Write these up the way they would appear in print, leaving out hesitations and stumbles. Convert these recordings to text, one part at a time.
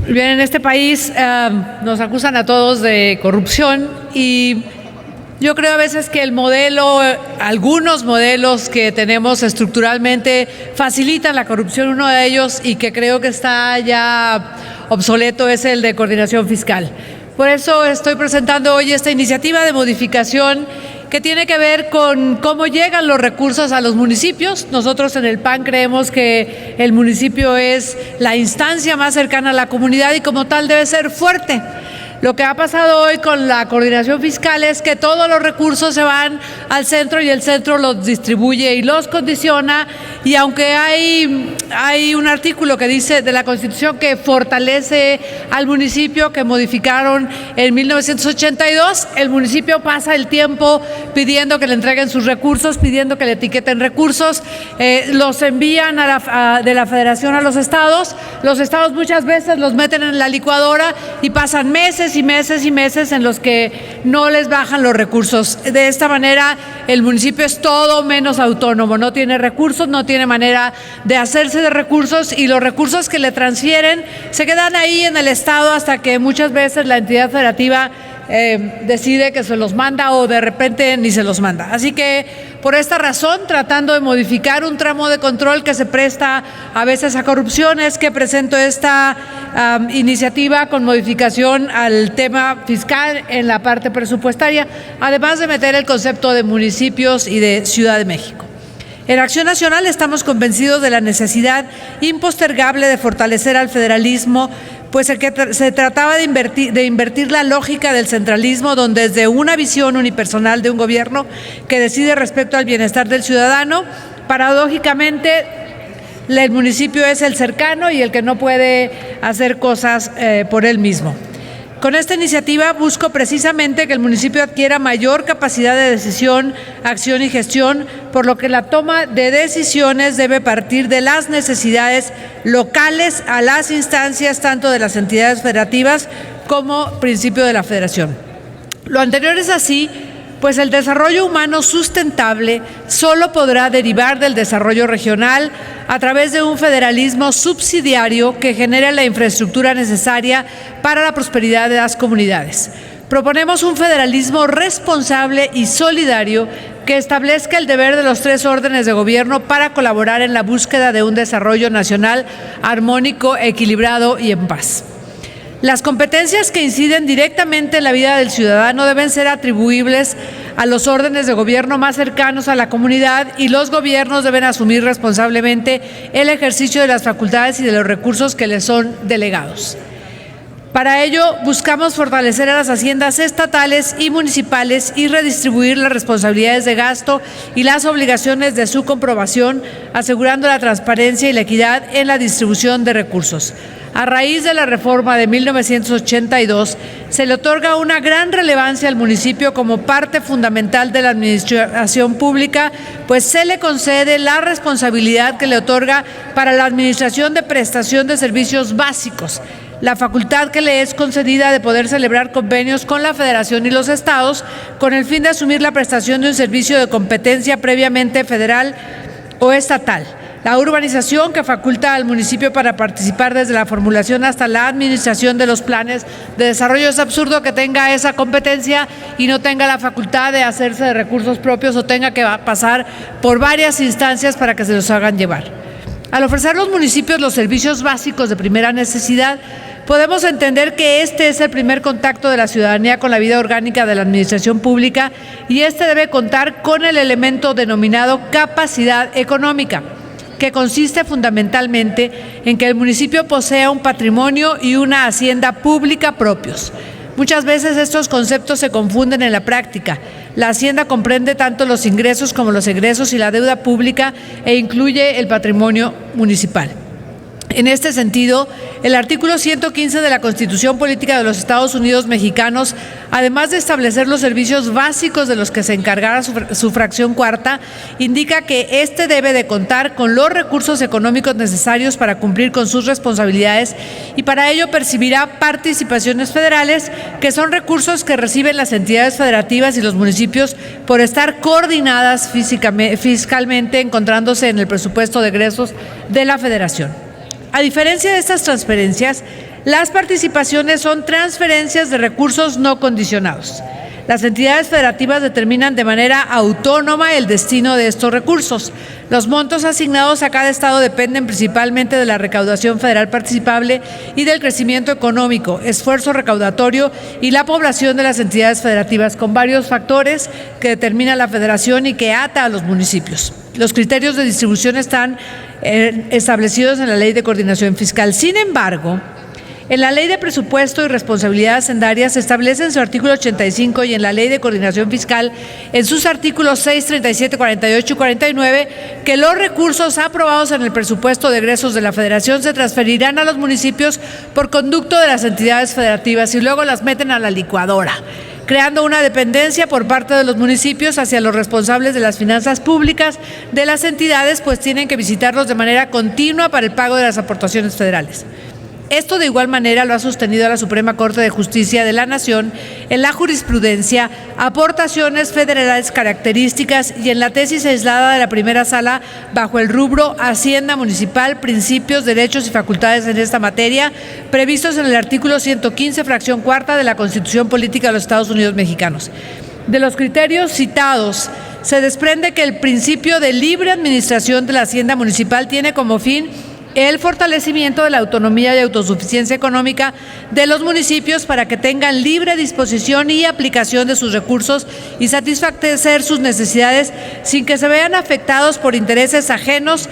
Bien, en este país nos acusan a todos de corrupción y yo creo a veces que el modelo, algunos modelos que tenemos estructuralmente facilitan la corrupción. Uno de ellos, y que creo que está ya obsoleto, es el de coordinación fiscal. Por eso estoy presentando hoy esta iniciativa de modificación que tiene que ver con cómo llegan los recursos a los municipios. Nosotros en el PAN creemos que el municipio es la instancia más cercana a la comunidad y como tal debe ser fuerte. Lo que ha pasado hoy con la coordinación fiscal es que todos los recursos se van al centro y el centro los distribuye y los condiciona, y aunque hay un artículo que dice de la Constitución que fortalece al municipio, que modificaron en 1982, el municipio pasa el tiempo pidiendo que le entreguen sus recursos, pidiendo que le etiqueten recursos, los envían de la federación a los estados muchas veces los meten en la licuadora y pasan meses y meses y meses en los que no les bajan los recursos. De esta manera el municipio es todo menos autónomo, no tiene recursos, no tiene manera de hacerse de recursos, y los recursos que le transfieren se quedan ahí en el estado hasta que muchas veces la entidad federativa decide que se los manda o de repente ni se los manda. Así que por esta razón, tratando de modificar un tramo de control que se presta a veces a corrupción, es que presento esta iniciativa con modificación al tema fiscal en la parte presupuestaria, además de meter el concepto de municipios y de Ciudad de México. En Acción Nacional estamos convencidos de la necesidad impostergable de fortalecer al federalismo, pues el que se trataba de invertir la lógica del centralismo, donde desde una visión unipersonal de un gobierno que decide respecto al bienestar del ciudadano, paradójicamente el municipio es el cercano y el que no puede hacer cosas por él mismo. Con esta iniciativa busco precisamente que el municipio adquiera mayor capacidad de decisión, acción y gestión, por lo que la toma de decisiones debe partir de las necesidades locales a las instancias tanto de las entidades federativas como principio de la federación. Lo anterior es así, pues el desarrollo humano sustentable solo podrá derivar del desarrollo regional a través de un federalismo subsidiario que genere la infraestructura necesaria para la prosperidad de las comunidades. Proponemos un federalismo responsable y solidario que establezca el deber de los tres órdenes de gobierno para colaborar en la búsqueda de un desarrollo nacional armónico, equilibrado y en paz. Las competencias que inciden directamente en la vida del ciudadano deben ser atribuibles a los órdenes de gobierno más cercanos a la comunidad, y los gobiernos deben asumir responsablemente el ejercicio de las facultades y de los recursos que les son delegados. Para ello, buscamos fortalecer a las haciendas estatales y municipales y redistribuir las responsabilidades de gasto y las obligaciones de su comprobación, asegurando la transparencia y la equidad en la distribución de recursos. A raíz de la reforma de 1982, se le otorga una gran relevancia al municipio como parte fundamental de la administración pública, pues se le concede la responsabilidad que le otorga para la administración de prestación de servicios básicos, la facultad que le es concedida de poder celebrar convenios con la Federación y los estados con el fin de asumir la prestación de un servicio de competencia previamente federal o estatal. La urbanización, que faculta al municipio para participar desde la formulación hasta la administración de los planes de desarrollo. Es absurdo que tenga esa competencia y no tenga la facultad de hacerse de recursos propios o tenga que pasar por varias instancias para que se los hagan llevar. Al ofrecer a los municipios los servicios básicos de primera necesidad, podemos entender que este es el primer contacto de la ciudadanía con la vida orgánica de la administración pública, y este debe contar con el elemento denominado capacidad económica, que consiste fundamentalmente en que el municipio posea un patrimonio y una hacienda pública propios. Muchas veces estos conceptos se confunden en la práctica. La hacienda comprende tanto los ingresos como los egresos y la deuda pública, e incluye el patrimonio municipal. En este sentido, el artículo 115 de la Constitución Política de los Estados Unidos Mexicanos, además de establecer los servicios básicos de los que se encargará su fracción cuarta, indica que éste debe de contar con los recursos económicos necesarios para cumplir con sus responsabilidades, y para ello percibirá participaciones federales, que son recursos que reciben las entidades federativas y los municipios por estar coordinadas fiscalmente, encontrándose en el presupuesto de egresos de la Federación. A diferencia de estas transferencias, Las participaciones son transferencias de recursos no condicionados. Las entidades federativas determinan de manera autónoma el destino de estos recursos. Los montos asignados a cada estado dependen principalmente de la recaudación federal participable y del crecimiento económico, esfuerzo recaudatorio y la población de las entidades federativas, con varios factores que determina la federación y que ata a los municipios. Los criterios de distribución están establecidos en la Ley de Coordinación Fiscal. Sin embargo, en la Ley de Presupuesto y Responsabilidad Hacendaria se establece en su artículo 85 y en la Ley de Coordinación Fiscal en sus artículos 6, 37, 48 y 49 que los recursos aprobados en el presupuesto de egresos de la Federación se transferirán a los municipios por conducto de las entidades federativas y luego las meten a la licuadora, creando una dependencia por parte de los municipios hacia los responsables de las finanzas públicas de las entidades, pues tienen que visitarlos de manera continua para el pago de las aportaciones federales. Esto de igual manera lo ha sostenido la Suprema Corte de Justicia de la Nación en la jurisprudencia Aportaciones Federales Características y en la tesis aislada de la primera sala bajo el rubro Hacienda Municipal, Principios, Derechos y Facultades en esta materia, previstos en el artículo 115, fracción cuarta de la Constitución Política de los Estados Unidos Mexicanos. De los criterios citados, se desprende que el principio de libre administración de la Hacienda Municipal tiene como fin el fortalecimiento de la autonomía y autosuficiencia económica de los municipios para que tengan libre disposición y aplicación de sus recursos y satisfacer sus necesidades sin que se vean afectados por intereses ajenos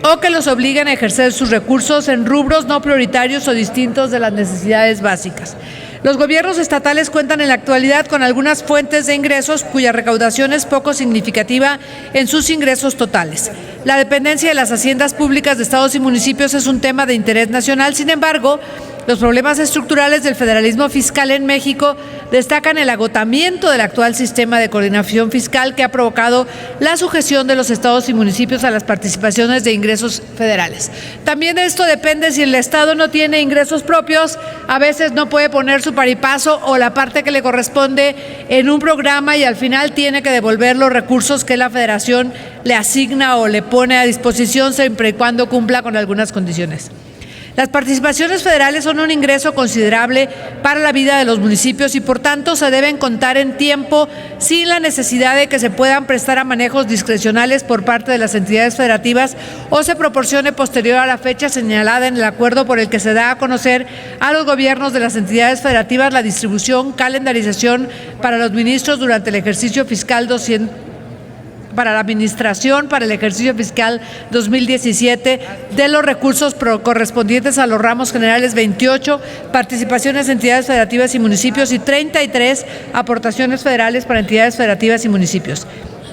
o que los obliguen a ejercer sus recursos en rubros no prioritarios o distintos de las necesidades básicas. Los gobiernos estatales cuentan en la actualidad con algunas fuentes de ingresos cuya recaudación es poco significativa en sus ingresos totales. La dependencia de las haciendas públicas de estados y municipios es un tema de interés nacional. Sin embargo, los problemas estructurales del federalismo fiscal en México destacan el agotamiento del actual sistema de coordinación fiscal que ha provocado la sujeción de los estados y municipios a las participaciones de ingresos federales. También de esto depende si el estado no tiene ingresos propios, a veces no puede poner su paripaso o la parte que le corresponde en un programa y al final tiene que devolver los recursos que la federación le asigna o le pone a disposición siempre y cuando cumpla con algunas condiciones. Las participaciones federales son un ingreso considerable para la vida de los municipios y por tanto se deben contar en tiempo sin la necesidad de que se puedan prestar a manejos discrecionales por parte de las entidades federativas o se proporcione posterior a la fecha señalada en el acuerdo por el que se da a conocer a los gobiernos de las entidades federativas la distribución, calendarización para los ministros durante el ejercicio fiscal para la administración para el ejercicio fiscal 2017 de los recursos correspondientes a los ramos generales 28, participaciones de entidades federativas y municipios y 33, aportaciones federales para entidades federativas y municipios.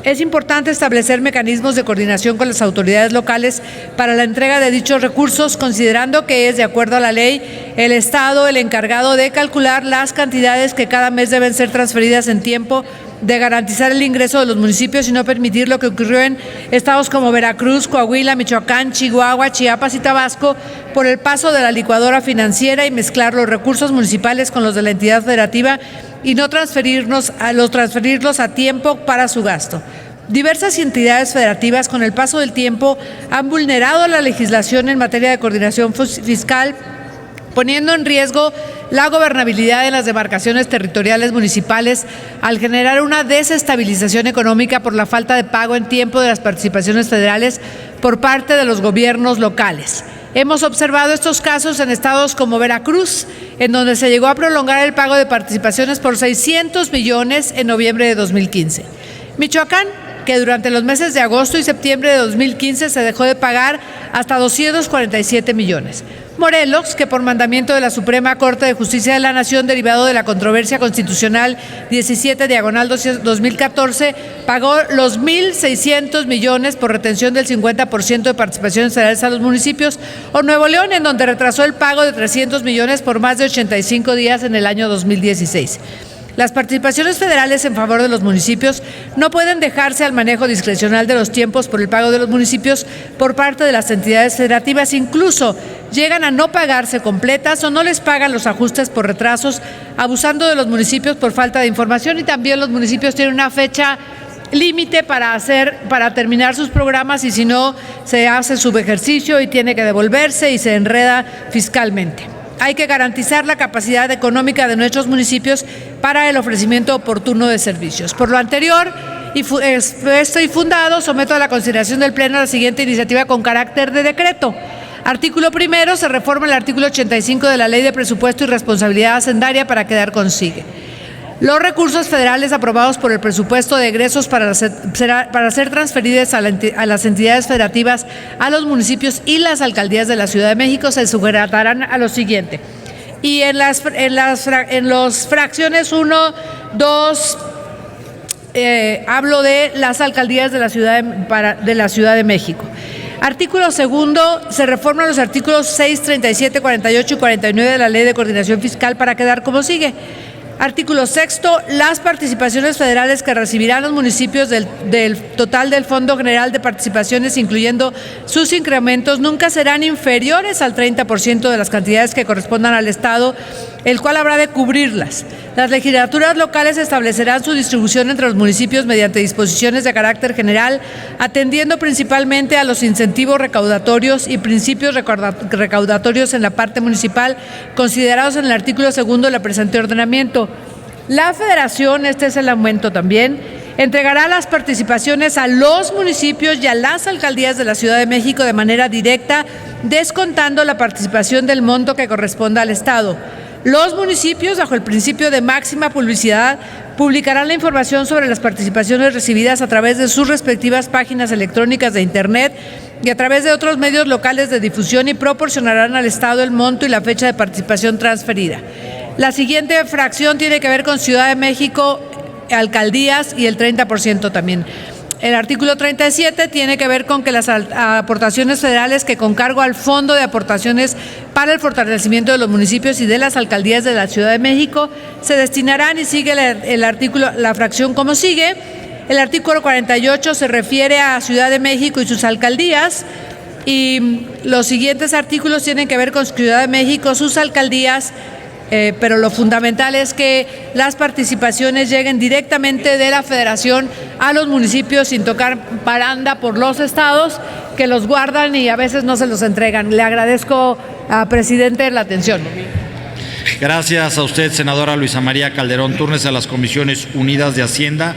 Es importante establecer mecanismos de coordinación con las autoridades locales para la entrega de dichos recursos, considerando que es, de acuerdo a la ley, el Estado el encargado de calcular las cantidades que cada mes deben ser transferidas en tiempo, de garantizar el ingreso de los municipios y no permitir lo que ocurrió en estados como Veracruz, Coahuila, Michoacán, Chihuahua, Chiapas y Tabasco por el paso de la licuadora financiera y mezclar los recursos municipales con los de la entidad federativa y no transferirlos a tiempo para su gasto. Diversas entidades federativas con el paso del tiempo han vulnerado la legislación en materia de coordinación fiscal, poniendo en riesgo la gobernabilidad de las demarcaciones territoriales municipales al generar una desestabilización económica por la falta de pago en tiempo de las participaciones federales por parte de los gobiernos locales. Hemos observado estos casos en estados como Veracruz, en donde se llegó a prolongar el pago de participaciones por 600 millones en noviembre de 2015. Michoacán, que durante los meses de agosto y septiembre de 2015 se dejó de pagar hasta 247 millones. Morelos, que por mandamiento de la Suprema Corte de Justicia de la Nación, derivado de la controversia constitucional 17/2014, pagó los 1.600 millones por retención del 50% de participaciones federales a los municipios, o Nuevo León, en donde retrasó el pago de 300 millones por más de 85 días en el año 2016. Las participaciones federales en favor de los municipios no pueden dejarse al manejo discrecional de los tiempos por el pago de los municipios por parte de las entidades federativas. Incluso llegan a no pagarse completas o no les pagan los ajustes por retrasos, abusando de los municipios por falta de información, y también los municipios tienen una fecha límite para terminar sus programas y si no se hace subejercicio y tiene que devolverse y se enreda fiscalmente. hay que garantizar la capacidad económica de nuestros municipios para el ofrecimiento oportuno de servicios. Por lo anterior, expuesto y fundado, someto a la consideración del Pleno la siguiente iniciativa con carácter de decreto. Artículo primero, se reforma el artículo 85 de la Ley de Presupuesto y Responsabilidad Hacendaria para quedar consigue. Los recursos federales aprobados por el presupuesto de egresos para ser transferidos a las entidades federativas, a los municipios y las alcaldías de la Ciudad de México se sujetarán a lo siguiente. Y en las fracciones 1, 2, hablo de las alcaldías de la Ciudad de México. Artículo segundo, se reforman los artículos 6, 37, 48 y 49 de la Ley de Coordinación Fiscal para quedar como sigue. Artículo sexto, las participaciones federales que recibirán los municipios del total del Fondo General de Participaciones, incluyendo sus incrementos, nunca serán inferiores al 30% de las cantidades que correspondan al Estado, el cual habrá de cubrirlas. Las legislaturas locales establecerán su distribución entre los municipios mediante disposiciones de carácter general, atendiendo principalmente a los incentivos recaudatorios y principios recaudatorios en la parte municipal, considerados en el artículo segundo del presente ordenamiento. La Federación, este es el aumento también, entregará las participaciones a los municipios y a las alcaldías de la Ciudad de México de manera directa, descontando la participación del monto que corresponda al Estado. Los municipios, bajo el principio de máxima publicidad, publicarán la información sobre las participaciones recibidas a través de sus respectivas páginas electrónicas de Internet y a través de otros medios locales de difusión y proporcionarán al Estado el monto y la fecha de participación transferida. La siguiente fracción tiene que ver con Ciudad de México, alcaldías y el 30% también. El artículo 37 tiene que ver con que las aportaciones federales que con cargo al Fondo de Aportaciones para el Fortalecimiento de los Municipios y de las Alcaldías de la Ciudad de México se destinarán, y sigue la fracción como sigue. El artículo 48 se refiere a Ciudad de México y sus alcaldías, y los siguientes artículos tienen que ver con Ciudad de México, sus alcaldías, pero lo fundamental es que las participaciones lleguen directamente de la Federación a los municipios sin tocar baranda por los estados que los guardan y a veces no se los entregan. Le agradezco, presidente, la atención. Gracias a usted, senadora Luisa María Calderón Turnes, a las Comisiones Unidas de Hacienda,